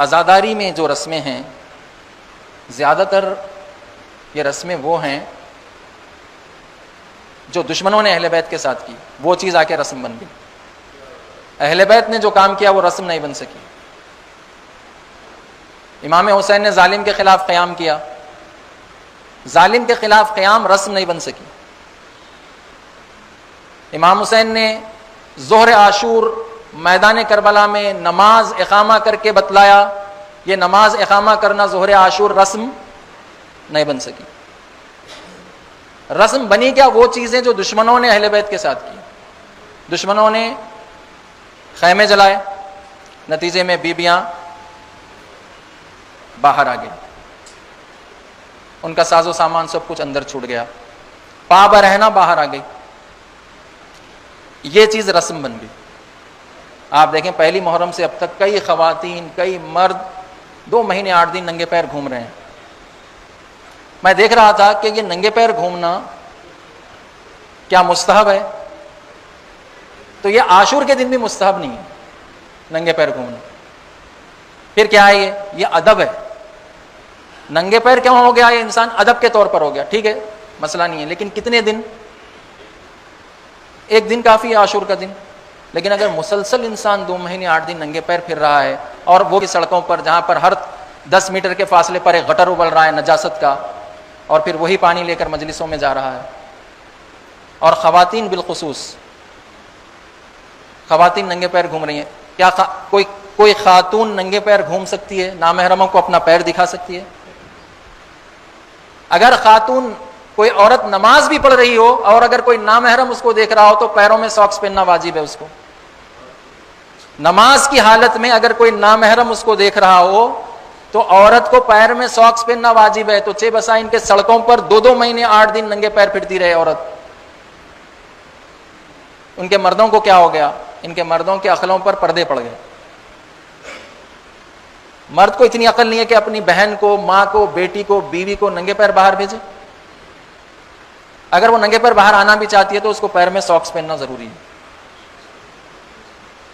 عزاداری میں جو رسمیں ہیں زیادہ تر یہ رسمیں وہ ہیں جو دشمنوں نے اہل بیت کے ساتھ کی، وہ چیز آ کے رسم بن گئی. اہل بیت نے جو کام کیا وہ رسم نہیں بن سکی. امام حسین نے ظالم کے خلاف قیام کیا، ظالم کے خلاف قیام رسم نہیں بن سکی. امام حسین نے ظہر عاشور میدان کربلا میں نماز اقامہ کر کے بتلایا، یہ نماز اقامہ کرنا ظہر عاشور رسم نہیں بن سکی. رسم بنی کیا؟ وہ چیزیں جو دشمنوں نے اہل بیت کے ساتھ کی. دشمنوں نے خیمے جلائے، نتیجے میں بیبیاں باہر آ گئی، ان کا ساز و سامان سب کچھ اندر چھوٹ گیا، پا برہنہ باہر آ گئی. یہ چیز رسم بن گئی. آپ دیکھیں پہلی محرم سے اب تک کئی خواتین کئی مرد 2 مہینے 8 دن ننگے پیر گھوم رہے ہیں. میں دیکھ رہا تھا کہ یہ ننگے پیر گھومنا کیا مستحب ہے؟ تو یہ عاشور کے دن بھی مستحب نہیں ہے ننگے پیر گھومنا. پھر کیا ہے؟ یہ ادب ہے. ننگے پیر کیوں ہو گیا؟ یہ انسان ادب کے طور پر ہو گیا، ٹھیک ہے مسئلہ نہیں ہے، لیکن کتنے دن؟ ایک دن کافی ہے عاشور کا دن. لیکن اگر مسلسل انسان 2 مہینے 8 دن ننگے پیر پھر رہا ہے، اور وہ سڑکوں پر جہاں پر ہر 10 میٹر کے فاصلے پر ایک گٹر ابل رہا ہے نجاست کا، اور پھر وہی پانی لے کر مجلسوں میں جا رہا ہے، اور خواتین بالخصوص خواتین ننگے پیر گھوم رہی ہیں. کیا کوئی خاتون ننگے پیر گھوم سکتی ہے؟ نامحرموں کو اپنا پیر دکھا سکتی ہے؟ اگر خاتون کوئی عورت نماز بھی پڑھ رہی ہو اور اگر کوئی نامحرم اس کو دیکھ رہا ہو تو پیروں میں ساکس پہننا واجب ہے اس کو. نماز کی حالت میں اگر کوئی نامحرم اس کو دیکھ رہا ہو تو عورت کو پیر میں ساکس پہننا واجب ہے. تو 6 بسا ان کے سڑکوں پر 2 مہینے 8 دن ننگے پیر پھرتی رہے عورت. ان کے مردوں کو کیا ہو گیا؟ ان کے مردوں کے عقلوں پر پردے پڑ گئے. مرد کو اتنی عقل نہیں ہے کہ اپنی بہن کو، ماں کو، بیٹی کو، بیوی کو ننگے پیر باہر بھیجے. اگر وہ ننگے پیر باہر آنا بھی چاہتی ہے تو اس کو پیر میں ساکس پہننا ضروری ہے.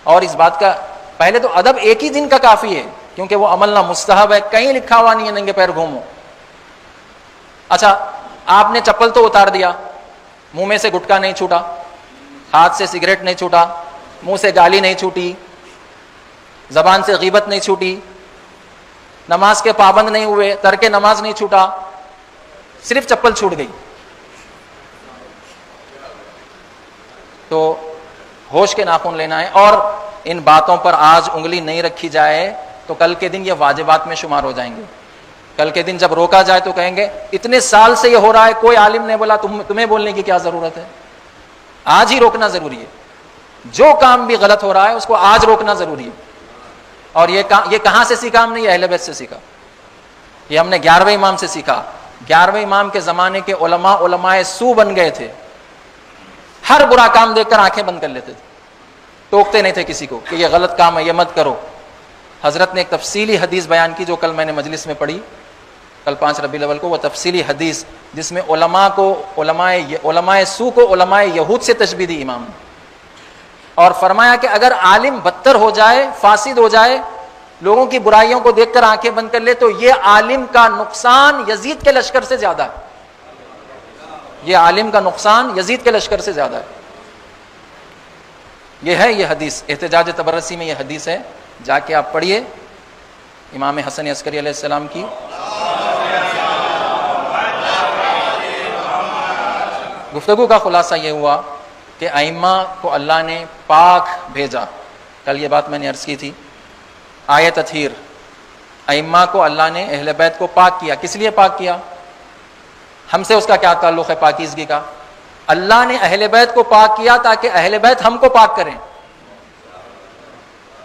اور اس بات کا پہلے تو ادب ایک ہی دن کا کافی ہے کیونکہ وہ عمل نہ مستحب ہے، کہیں لکھا ہوا نہیں ہے ننگے پیر گھومو. اچھا آپ نے چپل تو اتار دیا، منہ میں سے گٹکا نہیں چھوٹا، ہاتھ سے سگریٹ نہیں چھوٹا، منہ سے گالی نہیں چھوٹی، زبان سے غیبت نہیں چھوٹی، نماز کے پابند نہیں ہوئے، ترک نماز نہیں چھوٹا، صرف چپل چھوٹ گئی. تو ہوش کے ناخن لینا ہے، اور ان باتوں پر آج انگلی نہیں رکھی جائے تو کل کے دن یہ واجبات میں شمار ہو جائیں گے. کل کے دن جب روکا جائے تو کہیں گے اتنے سال سے یہ ہو رہا ہے، کوئی عالم نے بولا، تمہیں بولنے کی کیا ضرورت ہے؟ آج ہی روکنا ضروری ہے. جو کام بھی غلط ہو رہا ہے اس کو آج روکنا ضروری ہے. اور یہ کہاں سے سیکھا ہم نے؟ یہ اہل بیت سے سیکھا. یہ ہم نے 11ویں امام سے سیکھا. 11ویں امام کے زمانے کے علماء سو بن گئے تھے. ہر برا کام دیکھ کر آنکھیں بند کر لیتے تھے، ٹوکتے نہیں تھے کسی کو کہ یہ غلط کام ہے، یہ مت کرو. حضرت نے ایک تفصیلی حدیث بیان کی جو کل میں نے مجلس میں پڑھی، کل 5 ربیع الاول کو، وہ تفصیلی حدیث جس میں علماء سو کو علماء یہود سے تشبیہ دی امام نے، اور فرمایا کہ اگر عالم بدتر ہو جائے، فاسد ہو جائے، لوگوں کی برائیوں کو دیکھ کر آنکھیں بند کر لے تو یہ عالم کا نقصان یزید کے لشکر سے زیادہ ہے. یہ عالم کا نقصان یزید کے لشکر سے زیادہ ہے. یہ حدیث احتجاج تبرسی میں یہ حدیث ہے، جا کے آپ پڑھیے امام حسن عسکری علیہ السلام کی. گفتگو کا خلاصہ یہ ہوا کہ ائمہ کو اللہ نے پاک بھیجا. کل یہ بات میں نے عرض کی تھی، آیت تطہیر، ائمہ کو اللہ نے اہل بیت کو پاک کیا. کس لیے پاک کیا؟ ہم سے اس کا کیا تعلق ہے پاکیزگی کا؟ اللہ نے اہل بیت کو پاک کیا تاکہ اہل بیت ہم کو پاک کریں،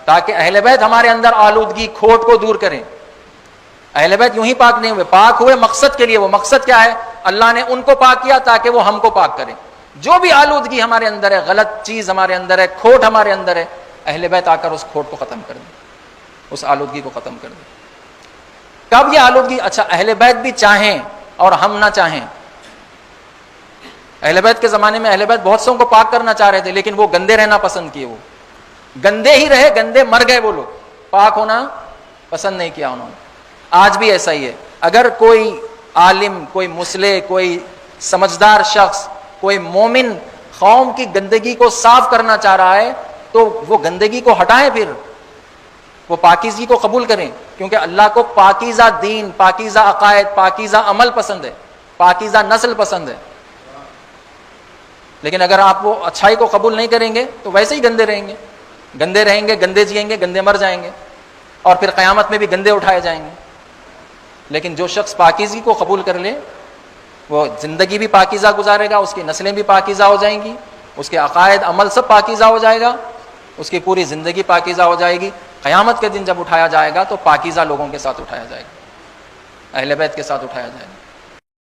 تاکہ اہل بیت ہمارے اندر آلودگی کھوٹ کو دور کریں. اہل بیت یوں ہی پاک نہیں ہوئے، پاک ہوئے مقصد کے لیے. وہ مقصد کیا ہے؟ اللہ نے ان کو پاک کیا تاکہ وہ ہم کو پاک کریں. جو بھی آلودگی ہمارے اندر ہے، غلط چیز ہمارے اندر ہے، کھوٹ ہمارے اندر ہے، اہل بیت آ کر اس کھوٹ کو ختم کر دیں، اس آلودگی کو ختم کر دیں. کب یہ آلودگی؟ اچھا اہل بیت بھی چاہیں اور ہم نہ چاہیں. اہل بیت کے زمانے میں اہل بیت بہت سوں کو پاک کرنا چاہ رہے تھے لیکن وہ گندے رہنا پسند کیے. وہ گندے ہی رہے، گندے مر گئے وہ لوگ. پاک ہونا پسند نہیں کیا انہوں نے. آج بھی ایسا ہی ہے. اگر کوئی عالم، کوئی مصلح، کوئی سمجھدار شخص، کوئی مومن قوم کی گندگی کو صاف کرنا چاہ رہا ہے تو وہ گندگی کو ہٹائیں، پھر وہ پاکیزگی کو قبول کریں، کیونکہ اللہ کو پاکیزہ دین، پاکیزہ عقائد، پاکیزہ عمل پسند ہے، پاکیزہ نسل پسند ہے. لیکن اگر آپ وہ اچھائی کو قبول نہیں کریں گے تو ویسے ہی گندے رہیں گے، گندے رہیں گے، گندے جئیں گے، گندے مر جائیں گے، اور پھر قیامت میں بھی گندے اٹھائے جائیں گے. لیکن جو شخص پاکیزگی کو قبول کر لے وہ زندگی بھی پاکیزہ گزارے گا، اس کی نسلیں بھی پاکیزہ ہو جائیں گی، اس کے عقائد عمل سب پاکیزہ ہو جائے گا، اس کی پوری زندگی پاکیزہ ہو جائے گی. قیامت کے دن جب اٹھایا جائے گا تو پاکیزہ لوگوں کے ساتھ اٹھایا جائے گا، اہل بیت کے ساتھ اٹھایا جائے گا.